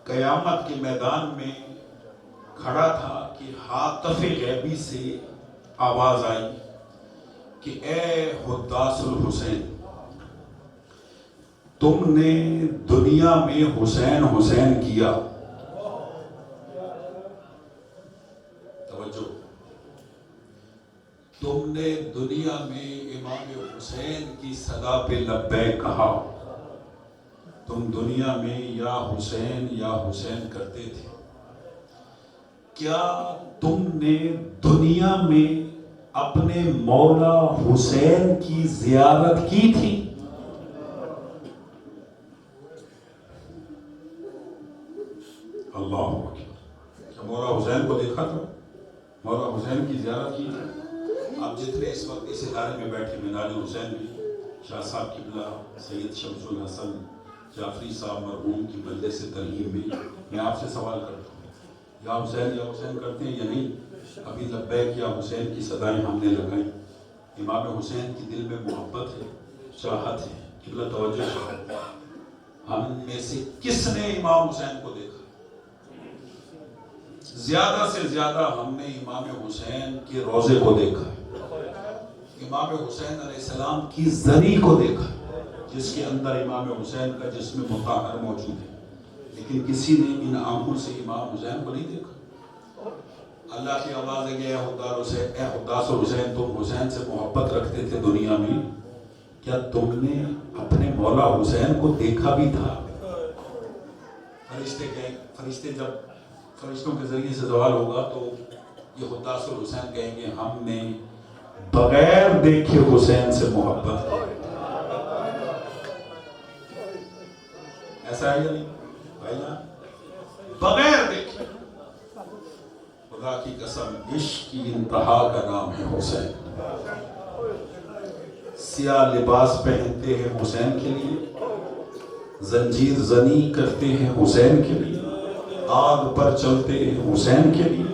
قیامت کے میدان میں کھڑا تھا کہ ہاتف غیبی سے آواز آئی کہ اے حداث الحسین، تم نے دنیا میں حسین حسین کیا، توجہ، تم نے دنیا میں امام حسین کی صدا پہ لبیک کہا، تم دنیا میں یا حسین کرتے تھے، کیا تم نے دنیا میں اپنے مولا حسین کی زیارت کی تھی؟ اللہ اکبر، کیا مولا حسین کو دیکھا تھا، مولا حسین کی زیارت کی تھی؟ آپ جتنے اس وقت اس ادارے میں بیٹھے مینار حسین میں شاہ صاحب قبلہ، سید شمس الحسن جعفری صاحب مرحوم کی مجلس ترہیم میں آپ سے سوال کرتا ہوں، یا حسین کرتے ہیں یا نہیں؟ ابھی لبیک یا حسین کی صدائیں ہم نے لگائیں۔ امام حسین کی دل میں محبت ہے، چاہت ہے، قبلہ توجہ ہے۔ ہم میں سے کس نے امام حسین کو دیکھا؟ زیادہ سے زیادہ ہم نے امام حسین کے روضے کو دیکھا، امام حسین علیہ السلام کی زری کو دیکھا جس کے اندر امام حسین کا جسم مطہر موجود ہے، لیکن کسی نے ان آنکھوں سے امام حسین کو نہیں دیکھا۔ اللہ کی آواز ہے کہ اے حداث حسین، تم حسین سے محبت رکھتے تھے دنیا میں، کیا تم نے اپنے مولا حسین کو دیکھا بھی تھا؟ فرشتے جب فرشتوں کے ذریعے سے سوال ہوگا تو یہ حداث حسین کہیں گے ہم نے بغیر دیکھے حسین سے محبت کی۔ ایسا ہے یا نہیں بھائی جان؟ بغیر دیکھے، خدا کی قسم عشق کی انتہا کا نام ہے حسین۔ سیاہ لباس پہنتے ہیں حسین کے لیے، زنجیر زنی کرتے ہیں حسین کے لیے، آگ پر چلتے ہیں حسین کے لیے،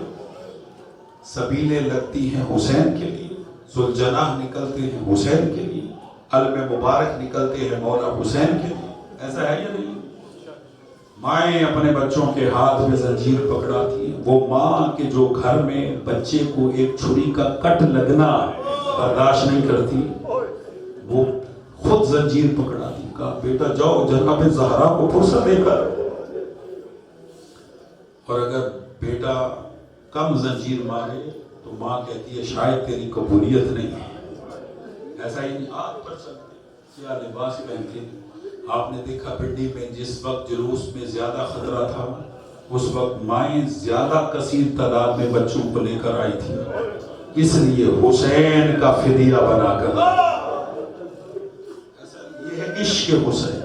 سبیلیں لگتی ہیں حسین کے لیے، ذوالجناح نکلتے ہیں حسین کے لیے، علم مبارک نکلتے ہیں مولا حسین کے لیے۔ ایسا ہے یا نہیں؟ مائیں اپنے بچوں کے ہاتھ میں زنجیر پکڑاتی ہیں، وہ ماں کے جو گھر میں بچے کو ایک چھری کا کٹ لگنا برداشت نہیں کرتی، وہ خود زنجیر پکڑاتی، کہا بیٹا جاؤ جناب زہرا کو فرصت دے کر۔ اور اگر بیٹا کم زنجیر مارے تو ماں کہتی ہے شاید تیری قبولیت نہیں ہے۔ ایسا ہی نہیں، آگ پر چلتے سیاہ لباس پہنتے۔ آپ نے دیکھا پنڈی میں جس وقت جلوس میں زیادہ خطرہ تھا اس وقت مائیں زیادہ کثیر تعداد میں بچوں کو لے کر آئی تھی، اس لیے حسین کا فدیہ بنا کر۔ یہ ہے عشق حسین،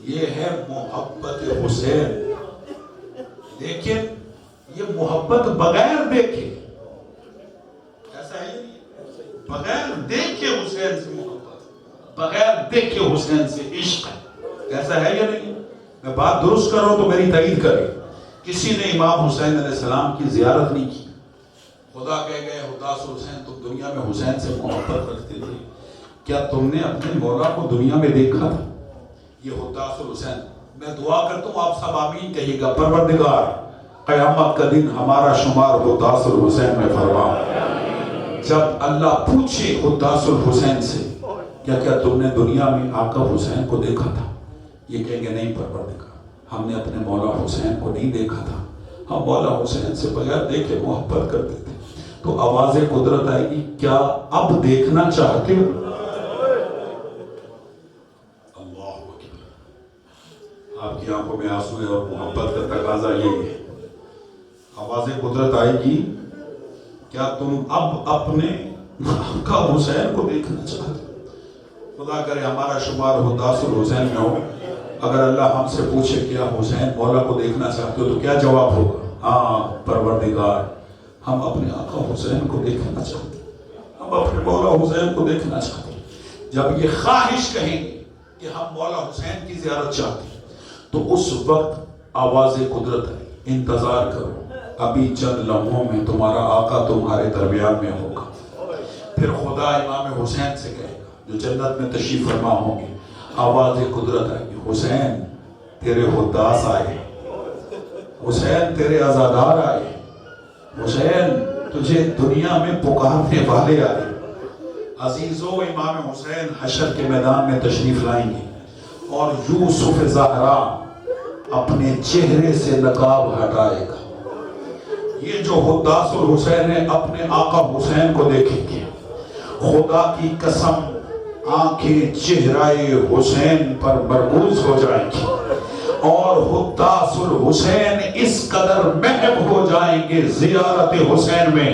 یہ ہے محبت حسین، لیکن یہ محبت بغیر دیکھے، ایسا ہے بغیر دیکھے حسین سے محبت، بغیر دیکھے حسین سے عشق، ایسا ہے یا نہیں؟ میں بات درست کروں تو میری تائید کرے، کسی نے امام حسین علیہ السلام کی زیارت نہیں کی۔ خدا کہہ گئے حداث حسین تم دنیا میں حسین سے محبت رکھتے تھے، کیا تم نے اپنے مولا کو دنیا میں دیکھا تھا؟ یہ حداث حسین، میں دعا کرتا ہوں آپ سب آمین کہیے گا، پروردگار قیامت کا دن ہمارا شمار حداث الحسین میں فرما۔ جب اللہ پوچھے حداث الحسین سے کیا تم نے دنیا میں آقا حسین کو دیکھا تھا؟ یہ کہیں گے نہیں پروردگار، ہم نے اپنے مولا حسین کو نہیں دیکھا تھا، ہم مولا حسین سے بغیر دیکھے محبت کرتے تھے۔ تو آواز قدرت آئے گی کیا اب دیکھنا چاہتے ہو؟ اللہ اکبر، آپ کی آنکھوں میں آنسو ہے اور محبت کا تقاضا یہ ہے۔ آواز قدرت آئے گی کیا تم اب اپنے آقا حسین کو دیکھنا چاہتے ہو؟ خدا کرے ہمارا شمار حداث الحسین میں ہو۔ اگر اللہ ہم سے پوچھے کیا حسین مولا کو دیکھنا چاہتے ہو تو کیا جواب ہوگا؟ ہاں پروردگار، ہم اپنے آقا حسین کو دیکھنا چاہتے ہیں، ہم اپنے مولا حسین کو دیکھنا چاہتے ہیں۔ جب یہ خواہش کہیں گے کہ ہم مولا حسین کی زیارت چاہتے ہیں تو اس وقت آواز قدرت ہے، انتظار کرو، ابھی چند لمحوں میں تمہارا آقا تمہارے درمیان میں ہوگا۔ پھر خدا امام حسین سے کہے گا جو جنت میں تشریف فرما ہوں گے، آواز قدرت آئے گی، حسین تیرے حداث آئے، حسین تیرے عزادار آئے، حسین تجھے دنیا میں پکارنے والے آئے۔ عزیزو، امام حسین حشر کے میدان میں تشریف لائیں گے اور یوسف زہرا اپنے چہرے سے نقاب ہٹائے گا۔ یہ جو حداث الحسین ہے اپنے آقا حسین کو دیکھیں گے، خدا کی قسم آنکھیں چہرہ حسین پر مرکوز ہو جائیں گی اور حداث الحسین اس قدر محب ہو جائیں گے زیارت حسین میں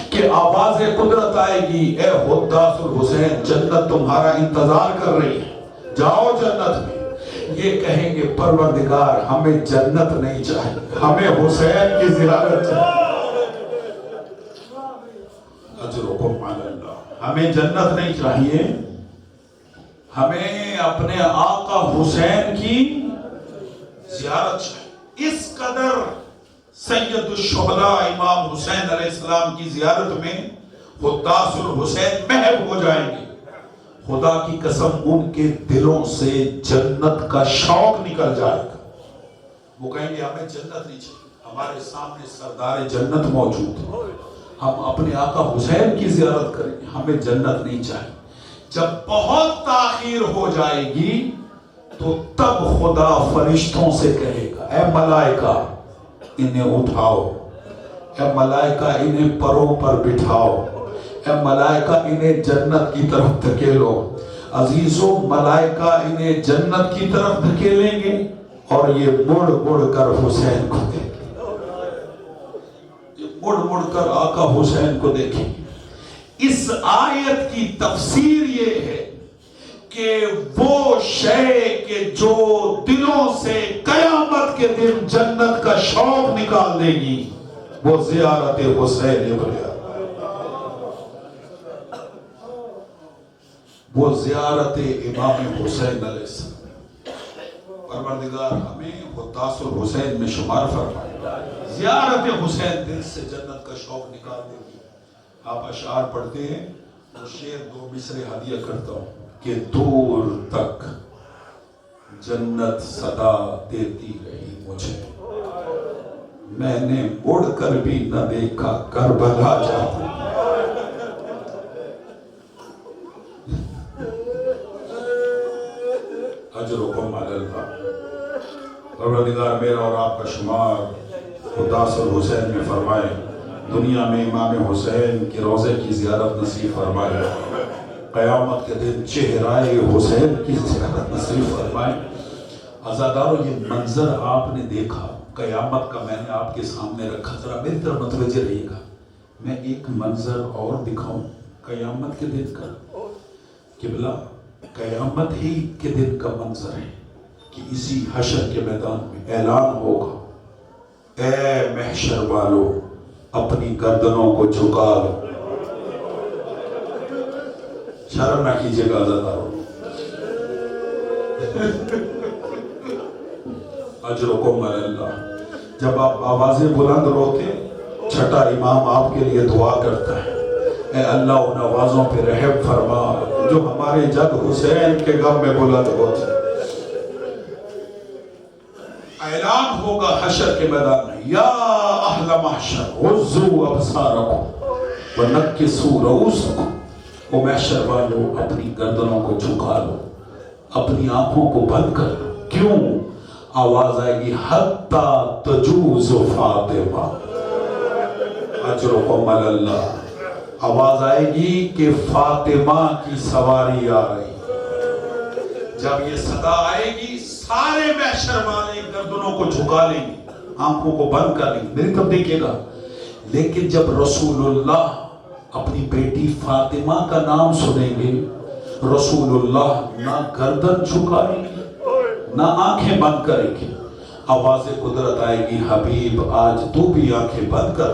کہ آواز قدرت آئے گی، اے حداث الحسین جنت تمہارا انتظار کر رہی ہے، جاؤ جنت میں۔ یہ کہیں گے پروردگار ہمیں جنت نہیں چاہیے، ہمیں حسین کی زیارت چاہیے۔ اجرکم علی اللہ، ہمیں جنت نہیں چاہیے، ہمیں اپنے آقا حسین کی زیارت چاہیے۔ اس قدر سید الشہداء امام حسین علیہ السلام کی زیارت میں حداث الحسین محب ہو جائیں گے، خدا کی قسم ان کے دلوں سے جنت کا شوق نکل جائے گا۔ وہ کہیں گے ہمیں جنت نہیں چاہیے، ہمارے سامنے سردار جنت موجود ہے، ہم اپنے آقا حسین کی زیارت کریں گے، ہمیں جنت نہیں چاہیے۔ جب بہت تاخیر ہو جائے گی تو تب خدا فرشتوں سے کہے گا، اے ملائکہ انہیں اٹھاؤ، اے ملائکہ انہیں پروں پر بٹھاؤ، اے ملائکہ انہیں جنت کی طرف دھکیلو۔ عزیزو، ملائکہ انہیں جنت کی طرف دھکیلیں گے اور یہ مڑ مڑ کر حسین کو دیکھیں گے، یہ مڑ مڑ کر آقا حسین کو دیکھیں گے۔ اس آیت کی تفسیر یہ ہے کہ وہ شے کہ جو دلوں سے قیامت کے دن جنت کا شوق نکال دے گی وہ زیارت حسین ابن علی، وہ زیارت امام حسین علیہ السلام۔ پروردگار ہمیں حداث الحسین میں شمار فرمائے، زیارت حسین دل سے جنت کا شوق نکال دے گی۔ آپ اشعار پڑھتے ہیں تو شعر دو مصرے ہدیہ کرتا ہوں کہ دور تک جنت صدا دیتی رہی مجھے، میں نے مڑ کر بھی نہ دیکھا کربلا جاتی۔ اجرکم علی اللہ۔ پروردگار میرا اور آپ کا شمار حداث الحسین میں فرمائے، دنیا میں امام حسین کے روضے کی زیارت نصیب فرمائے، قیامت کے دن چہرہ حسین کی زیارت نصیب فرمائے۔ عزادارو، یہ منظر آپ نے دیکھا قیامت کا، میں نے آپ کے سامنے رکھا، ذرا میری طرف متوجہ رہیے گا۔ میں ایک منظر اور دکھاؤں قیامت کے دن کا، قبلہ قیامت ہی کے دن کا منظر ہے کہ اسی حشر کے میدان میں اعلان ہوگا، اے محشر والو اپنی گردنوں کو جھکا لو۔ شرم نہ کیجیے گا عزادارو، اجرکم علی اللہ۔ جب آپ آوازیں بلند روتے، چھٹا امام آپ کے لیے دعا کرتا ہے، اے اللہ ان آوازوں پہ رحم فرما جو ہمارے جد حسین کے غم میں بلند ہوتے۔ اعلان ہوگا حشر کے میدان میں، یا اہل محشر غضوا ابصارکم ونکسوا رؤوسکم، وہ محشر والو اپنی گردنوں کو جھکا لو، اپنی آنکھوں کو بند کر لو۔ کیوں؟ آواز آئے گی حتی تجوز فاطمہ، اجرکم علی اللہ۔ آواز آئے گی کہ فاطمہ کی سواری آ رہی۔ جب یہ صدا آئے گی سارے محشر والے گردنوں کو جھکا لیں گے، آنکھوں کو بند کر لیں گے، میری طرف دیکھیے گا۔ لیکن جب رسول اللہ اپنی بیٹی فاطمہ کا نام سنیں گے، رسول اللہ نہ گردن جھکائیں گے نہ آنکھیں بند کریں گے، آواز قدرت آئے گی، حبیب آج تو بھی آنکھیں بند کر،